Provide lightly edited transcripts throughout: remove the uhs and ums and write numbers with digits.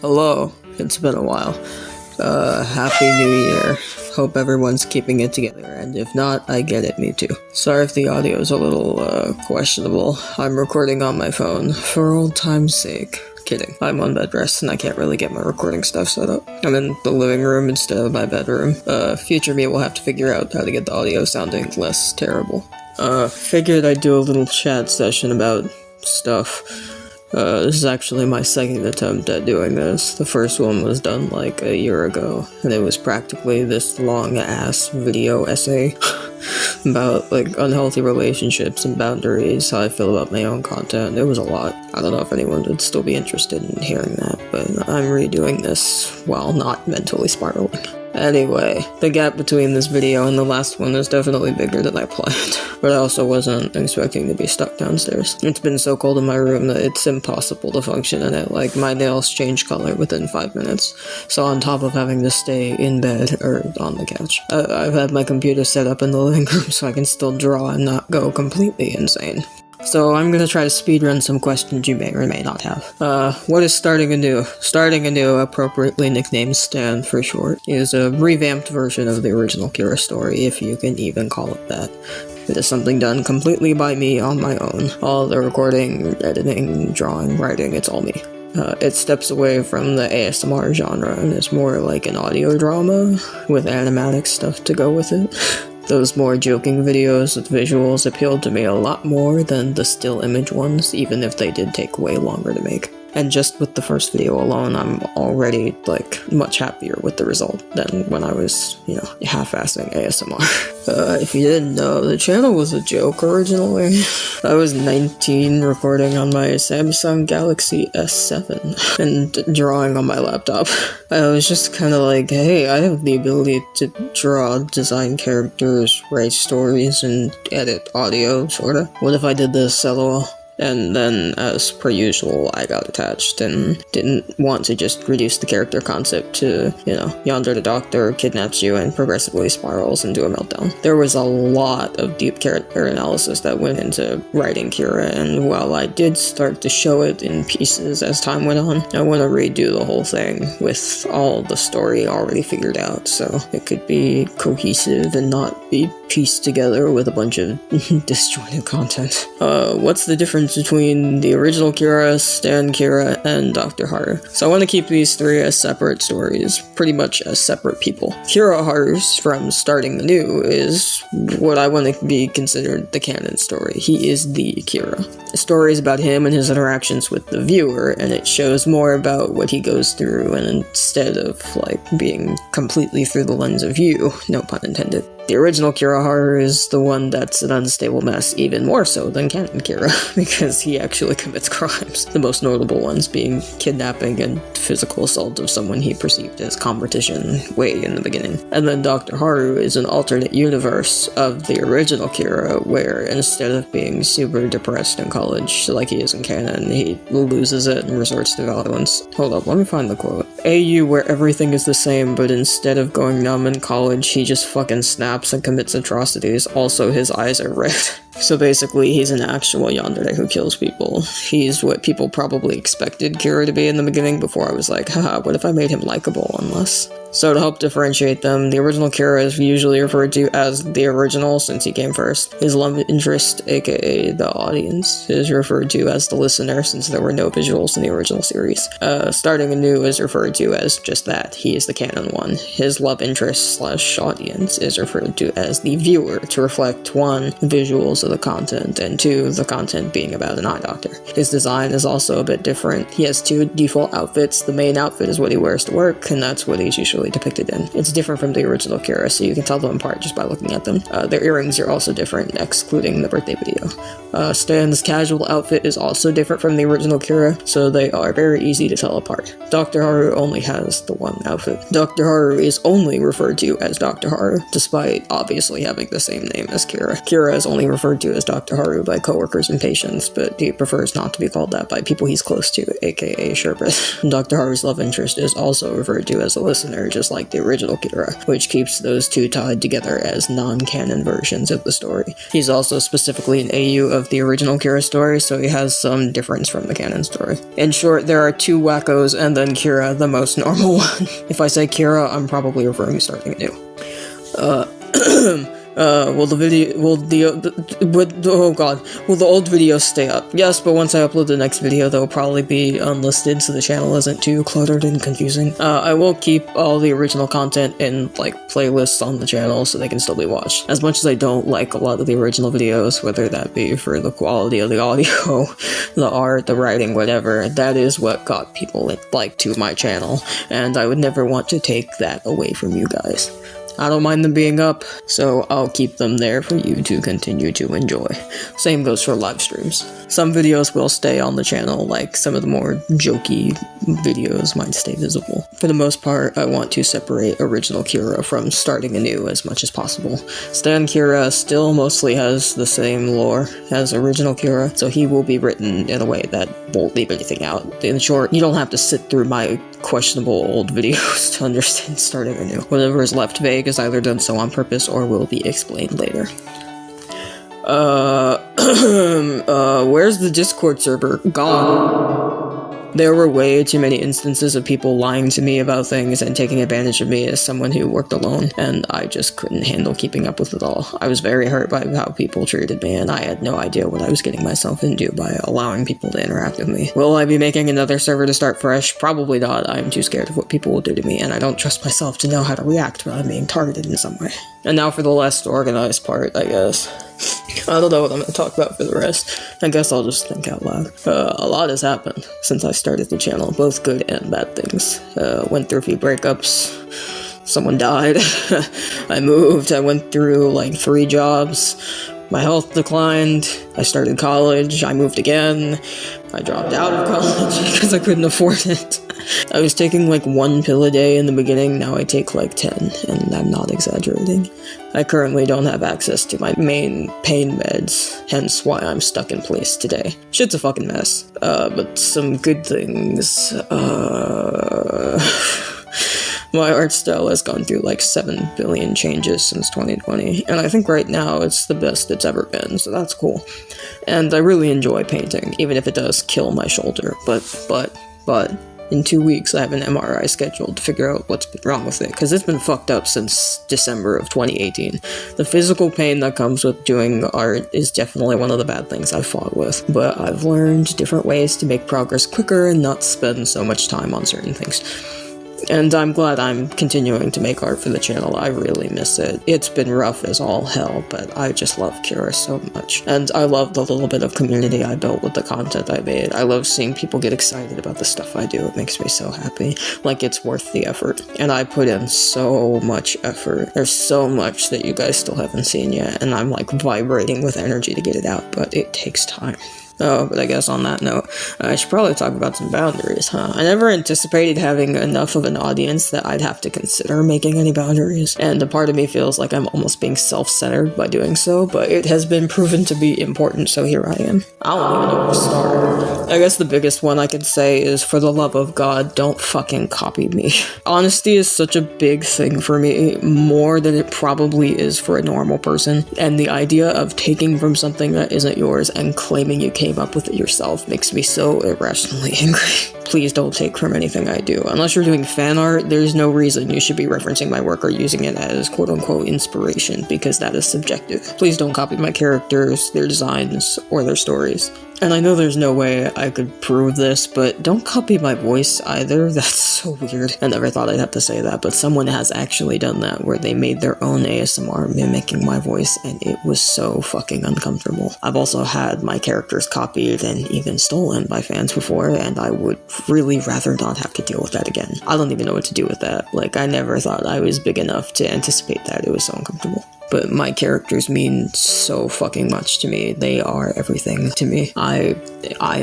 Hello, it's been a while. Happy New Year. Hope everyone's keeping it together, and if not, I get it, me too. Sorry if the audio is a little, questionable. I'm recording on my phone, for old time's sake. Kidding. I'm on bed rest, and I can't really get my recording stuff set up. I'm in the living room instead of my bedroom. Future me will have to figure out how to get the audio sounding less terrible. Figured I'd do a little chat session about stuff. This is actually my second attempt at doing this. The first one was done like a year ago, and it was practically this long-ass video essay about, like, unhealthy relationships and boundaries, how I feel about my own content. It was a lot. I don't know if anyone would still be interested in hearing that, but I'm redoing this while not mentally spiraling. Anyway, the gap between this video and the last one is definitely bigger than I planned, but I also wasn't expecting to be stuck downstairs. It's been so cold in my room that it's impossible to function in it. Like, my nails change color within 5 minutes, so on top of having to stay in bed or on the couch, I've had my computer set up in the living room so I can still draw and not go completely insane. So I'm gonna try to speedrun some questions you may or may not have. What is Starting Anew? Starting Anew, appropriately nicknamed Stan for short, is a revamped version of the original Kira story, if you can even call it that. It is something done completely by me on my own. All the recording, editing, drawing, writing, it's all me. It steps away from the ASMR genre and is more like an audio drama with animatic stuff to go with it. Those more joking videos with visuals appealed to me a lot more than the still image ones, even if they did take way longer to make. And just with the first video alone, I'm already, like, much happier with the result than when I was, half-assing ASMR. If you didn't know, the channel was a joke originally. I was 19 recording on my Samsung Galaxy S7 and drawing on my laptop. I was just kind of like, hey, I have the ability to draw, design characters, write stories, and edit audio, sorta. What if I did this, LOL? And then, as per usual, I got attached and didn't want to just reduce the character concept to, yonder the doctor kidnaps you and progressively spirals into a meltdown. There was a lot of deep character analysis that went into writing Kira, and while I did start to show it in pieces as time went on, I want to redo the whole thing with all the story already figured out, so it could be cohesive and not be pieced together with a bunch of disjointed content. What's the difference between the original Kira, Stan Kira, and Dr. Haru? So I want to keep these three as separate stories, pretty much as separate people. Kira Haru's from Starting Anew is what I want to be considered the canon story. He is the Kira. The story is about him and his interactions with the viewer, and it shows more about what he goes through, and instead of, being completely through the lens of you, no pun intended. The original Kira Haru is the one that's an unstable mess, even more so than canon Kira, because he actually commits crimes. The most notable ones being kidnapping and physical assault of someone he perceived as competition way in the beginning. And then Dr. Haru is an alternate universe of the original Kira, where instead of being super depressed in college, like he is in canon, he loses it and resorts to violence. Hold up, let me find the quote. AU, where everything is the same, but instead of going numb in college, he just fucking snaps and commits atrocities. Also, his eyes are red. So basically, he's an actual yandere who kills people. He's what people probably expected Kira to be in the beginning before I was like, haha, what if I made him likable unless... So to help differentiate them, the original Kira is usually referred to as the original since he came first. His love interest, aka the audience, is referred to as the listener since there were no visuals in the original series. Starting Anew is referred to as just that. He is the canon one. His love interest / audience is referred to as the viewer to reflect 1, visuals of the content, and 2, the content being about an eye doctor. His design is also a bit different. He has 2 default outfits. The main outfit is what he wears to work, and that's what he's usually depicted in. It's different from the original Kira, so you can tell them apart just by looking at them. Their earrings are also different, excluding the birthday video. Stan's casual outfit is also different from the original Kira, so they are very easy to tell apart. Dr. Haru only has the one outfit. Dr. Haru is only referred to as Dr. Haru, despite obviously having the same name as Kira. Kira is only referred to as Dr. Haru by coworkers and patients, but he prefers not to be called that by people he's close to, aka Sherbet. Dr. Haru's love interest is also referred to as a listener, just like the original Kira, which keeps those two tied together as non-canon versions of the story. He's also specifically an AU of the original Kira story, so he has some difference from the canon story. In short, there are two wackos and then Kira, the most normal one. If I say Kira, I'm probably referring to Starting Anew. Will the old videos stay up? Yes, but once I upload the next video, they'll probably be unlisted so the channel isn't too cluttered and confusing. I will keep all the original content in, like, playlists on the channel so they can still be watched. As much as I don't like a lot of the original videos, whether that be for the quality of the audio, the art, the writing, whatever, that is what got people, like, to my channel, and I would never want to take that away from you guys. I don't mind them being up, so I'll keep them there for you to continue to enjoy. Same goes for live streams. Some videos will stay on the channel, like some of the more jokey videos might stay visible. For the most part, I want to separate original Kira from Starting Anew as much as possible. Stan Kira still mostly has the same lore as original Kira, so he will be written in a way that won't leave anything out. In short, you don't have to sit through my questionable old videos to understand Starting Anew. Whatever is left vague is either done so on purpose or will be explained later. Where's the Discord server? Gone. There were way too many instances of people lying to me about things and taking advantage of me as someone who worked alone, and I just couldn't handle keeping up with it all. I was very hurt by how people treated me, and I had no idea what I was getting myself into by allowing people to interact with me. Will I be making another server to start fresh? Probably not. I'm too scared of what people will do to me, and I don't trust myself to know how to react when I'm being targeted in some way. And now for the less organized part, I guess. I don't know what I'm going to talk about for the rest. I guess I'll just think out loud. A lot has happened since I started the channel, both good and bad things. Went through a few breakups. Someone died. I moved. I went through like 3 jobs. My health declined. I started college. I moved again. I dropped out of college because I couldn't afford it. I was taking like 1 pill a day in the beginning, now I take like 10, and I'm not exaggerating. I currently don't have access to my main pain meds, hence why I'm stuck in place today. Shit's a fucking mess. But some good things, my art style has gone through like 7 billion changes since 2020, and I think right now it's the best it's ever been, so that's cool. And I really enjoy painting, even if it does kill my shoulder, but, in 2 weeks I have an MRI scheduled to figure out what's been wrong with it, because it's been fucked up since December of 2018. The physical pain that comes with doing art is definitely one of the bad things I've fought with, but I've learned different ways to make progress quicker and not spend so much time on certain things. And I'm glad I'm continuing to make art for the channel. I really miss it. It's been rough as all hell, but I just love Kira so much. And I love the little bit of community I built with the content I made. I love seeing people get excited about the stuff I do. It makes me so happy. Like, it's worth the effort. And I put in so much effort. There's so much that you guys still haven't seen yet, and I'm like vibrating with energy to get it out, but it takes time. Oh, but I guess on that note, I should probably talk about some boundaries, huh? I never anticipated having enough of an audience that I'd have to consider making any boundaries, and a part of me feels like I'm almost being self-centered by doing so, but it has been proven to be important, so here I am. I don't even know where to start. I guess the biggest one I could say is, for the love of God, don't fucking copy me. Honesty is such a big thing for me, more than it probably is for a normal person, and the idea of taking from something that isn't yours and claiming you came up with it yourself makes me so irrationally angry. Please don't take from anything I do. Unless you're doing fan art, there's no reason you should be referencing my work or using it as quote-unquote inspiration, because that is subjective. Please don't copy my characters, their designs, or their stories. And I know there's no way I could prove this, but don't copy my voice either. That's so weird. I never thought I'd have to say that, but someone has actually done that, where they made their own ASMR mimicking my voice, and it was so fucking uncomfortable. I've also had my characters copied and even stolen by fans before, and I would really rather not have to deal with that again. I don't even know what to do with that. Like, I never thought I was big enough to anticipate that. It was so uncomfortable. But my characters mean so fucking much to me. They are everything to me. I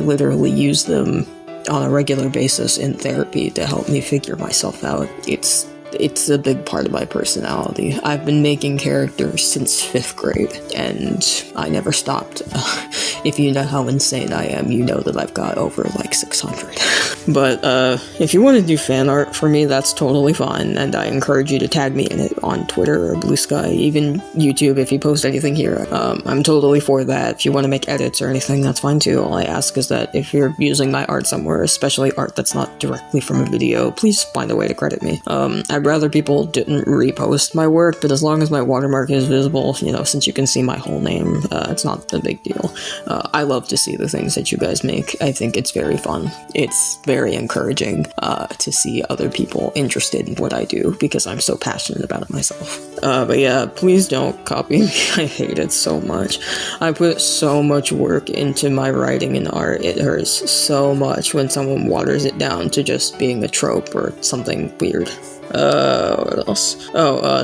literally use them on a regular basis in therapy to help me figure myself out. It's it's a big part of my personality. I've been making characters since 5th grade, and I never stopped. If you know how insane I am, you know that I've got over like 600. But if you want to do fan art for me, that's totally fine, and I encourage you to tag me in it on Twitter or Blue Sky, even YouTube if you post anything here. I'm totally for that. If you want to make edits or anything, that's fine too. All I ask is that if you're using my art somewhere, especially art that's not directly from a video, please find a way to credit me. I'd rather people didn't repost my work, but as long as my watermark is visible, you know, since you can see my whole name, it's not a big deal. I love to see the things that you guys make. I think it's very fun. It's very encouraging to see other people interested in what I do, because I'm so passionate about it myself. But yeah, please don't copy me. I hate it so much. I put so much work into my writing and art. It hurts so much when someone waters it down to just being a trope or something weird. What else?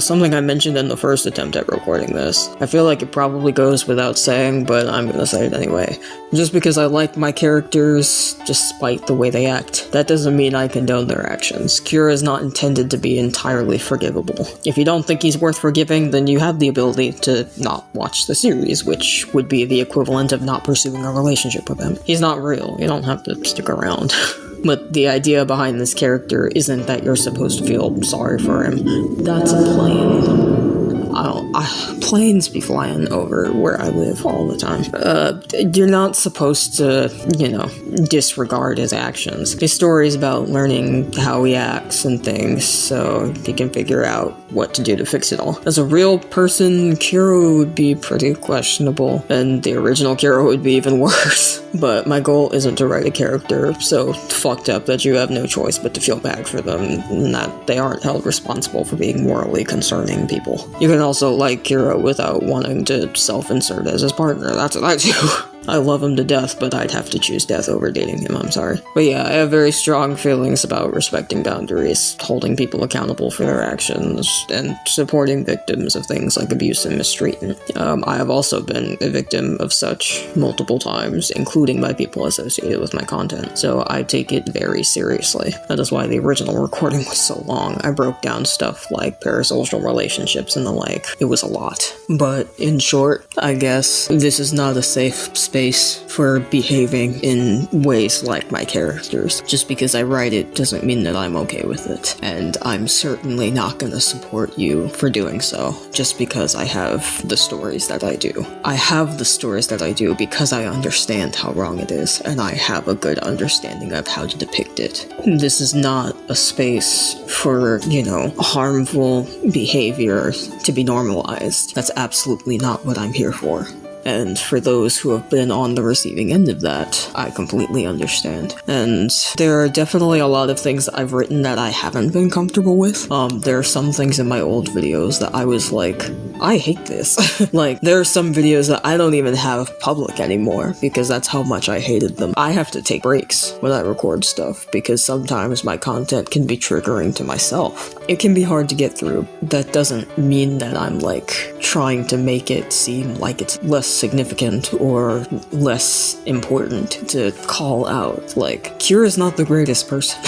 Something I mentioned in the first attempt at recording this. I feel like it probably goes without saying, but I'm gonna say it anyway. Just because I like my characters, despite the way they act, that doesn't mean I condone their actions. Kira is not intended to be entirely forgivable. If you don't think he's worth forgiving, then you have the ability to not watch the series, which would be the equivalent of not pursuing a relationship with him. He's not real. You don't have to stick around. But the idea behind this character isn't that you're supposed to feel sorry for him. That's a plane. Planes be flying over where I live all the time. You're not supposed to, you know, disregard his actions. His story is about learning how he acts and things, so he can figure out what to do to fix it all. As a real person, Kira would be pretty questionable, and the original Kira would be even worse. But my goal isn't to write a character so fucked up that you have no choice but to feel bad for them, and that they aren't held responsible for being morally concerning people. You can also like Kira without wanting to self-insert as his partner. That's what I do. I love him to death, but I'd have to choose death over dating him, I'm sorry. But yeah, I have very strong feelings about respecting boundaries, holding people accountable for their actions, and supporting victims of things like abuse and mistreatment. I have also been a victim of such multiple times, including by people associated with my content, so I take it very seriously. That is why the original recording was so long. I broke down stuff like parasocial relationships and the like. It was a lot. But in short, I guess this is not a safe space for behaving in ways like my characters. Just because I write it doesn't mean that I'm okay with it, and I'm certainly not gonna support you for doing so just because I have the stories that I do. I have the stories that I do because I understand how wrong it is, and I have a good understanding of how to depict it. This is not a space for, you know, harmful behavior to be normalized. That's absolutely not what I'm here for. And for those who have been on the receiving end of that, I completely understand. And there are definitely a lot of things that I've written that I haven't been comfortable with. There are some things in my old videos that I was like, I hate this. Like, there are some videos that I don't even have public anymore because that's how much I hated them. I have to take breaks when I record stuff because sometimes my content can be triggering to myself. It can be hard to get through. That doesn't mean that I'm like trying to make it seem like it's less significant or less important to call out. Like, Kira's not the greatest person.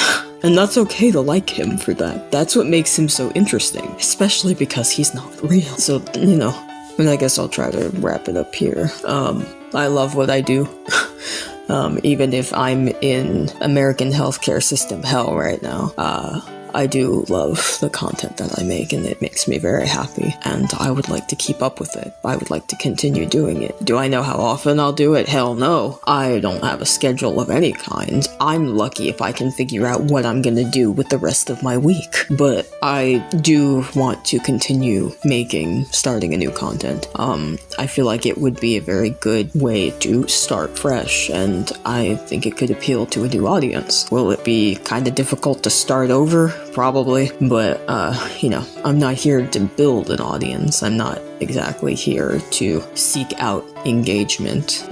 And that's okay to like him for that. That's what makes him so interesting, especially because he's not real. So, you know, and I guess I'll try to wrap it up here. I love what I do. Even if I'm in American healthcare system hell right now, I do love the content that I make, and it makes me very happy, and I would like to keep up with it. I would like to continue doing it. Do I know how often I'll do it? Hell no. I don't have a schedule of any kind. I'm lucky if I can figure out what I'm gonna do with the rest of my week. But I do want to continue starting a new content. I feel like it would be a very good way to start fresh, and I think it could appeal to a new audience. Will it be kind of difficult to start over? Probably, but, you know, I'm not here to build an audience. I'm not exactly here to seek out engagement.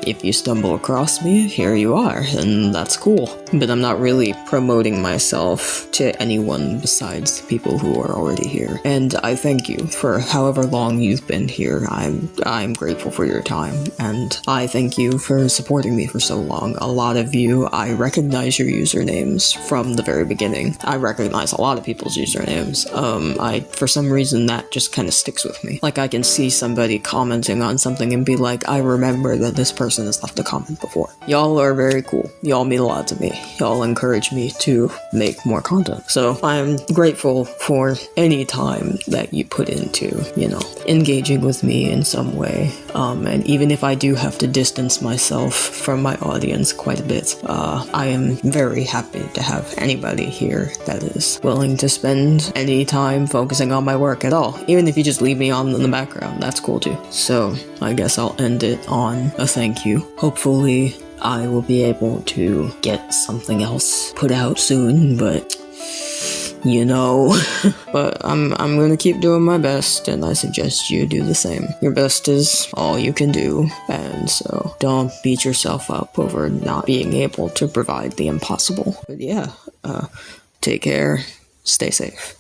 if you stumble across me, here you are, and that's cool. But I'm not really promoting myself to anyone besides the people who are already here. And I thank you for however long you've been here. I'm grateful for your time, and I thank you for supporting me for so long. A lot of you, I recognize your usernames from the very beginning. I recognize a lot of people's usernames. For some reason, that just kind of sticks with me. Like, I can see somebody commenting on something and be like, I remember that this person has left a comment before. Y'all are very cool. Y'all mean a lot to me. Y'all encourage me to make more content. So I'm grateful for any time that you put into, engaging with me in some way. And even if I do have to distance myself from my audience quite a bit, I am very happy to have anybody here that is willing to spend any time focusing on my work at all. Even if you just leave me on in the background, that's cool too. So I guess I'll end it on a thank you. Hopefully I will be able to get something else put out soon, but but I'm gonna keep doing my best, and I suggest you do the same. Your best is all you can do, and so don't beat yourself up over not being able to provide the impossible. But yeah, take care, stay safe.